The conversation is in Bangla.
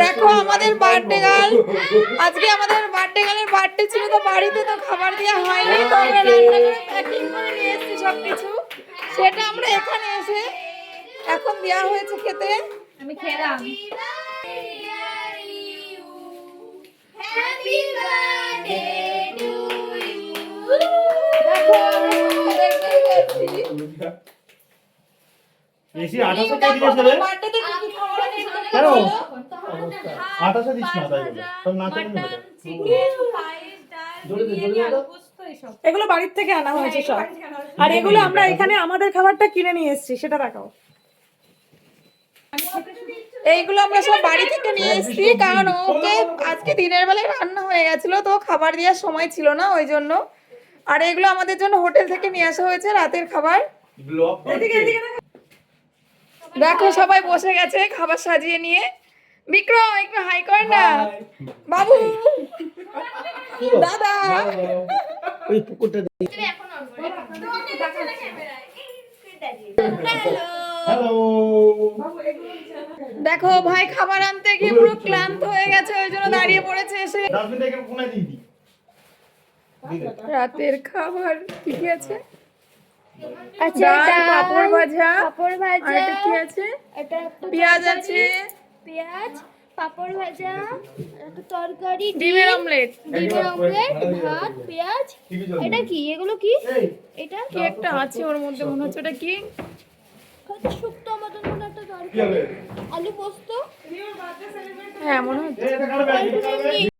দেখো আমাদের বার্থডে গার্ল, আজকে আমাদের বার্থডে গার্লের বার্থডে ছিল, তো বাড়িতে তো খাবার দেওয়া হয়নি, তো আমরা রান্না করে প্যাকিং করে নিয়ে এসেছি সবকিছু, সেটা আমরা এখানে এসে এখন দেওয়া হয়েছে খেতে। আমি খেলাম। দেখো দেখতেই পাচ্ছি। এসি 28 কে দিয়েছে রে? বার্থডেতে কি কি খাবার এনেছে? কেন? 28 দিস না তাই বলে। তোর না কেন হবে? এগুলো বাড়ির থেকে আনা হয়েছে সব, আর এগুলো আমরা এখানে আমাদের খাবারটা কিনে নিয়ে এসেছি, সেটা দেখাও। এইগুলো আমরা সব বাড়ি থেকে নিয়ে এসেছি, কারণ ওকে আজকে দিনের বেলায় রান্না হয়ে গেছিল, তো খাবার দেওয়ার সময় ছিল না ওই জন্য। আর এগুলো আমাদের জন্য হোটেল থেকে নিয়ে আসা হয়েছে রাতের খাবার। দেখো সবাই বসে গেছে খাবার সাজিয়ে নিয়ে। বিক্রম একটু হাই কর না। বাবু, দাদা, ওই পুকুরটা হ্যালো। দেখো ভাই খাবার আনতে গিয়ে পুরো ক্লান্ত হয়ে গেছে, ওই জন্য দাঁড়িয়ে পড়েছে এসে। ডাস্টবিনটা এখানে কোনায় দিয়ে দি। রাতের খাবার কি কি আছে? আচ্ছা, ডাল, পাঁপড় ভাজা, পাপড় আর ভাজা, এটা কি আছে? এটা পেঁয়াজ আছে, পেঁয়াজ, পাপড় ভাজা, একটা তরকারি, ডিমের অমলেট, ডিমের অমলেট, ভাত, পেঁয়াজ। এটা কি? এগুলো কি? এটা কি একটা আছে ওর মধ্যে, মনে হচ্ছে ওটা কি? হয়তো শুক্তো মতন কোনো একটা তরকারি, আলু পোস্ত। হ্যাঁ মনে হচ্ছে। এটা কার ব্যাগ?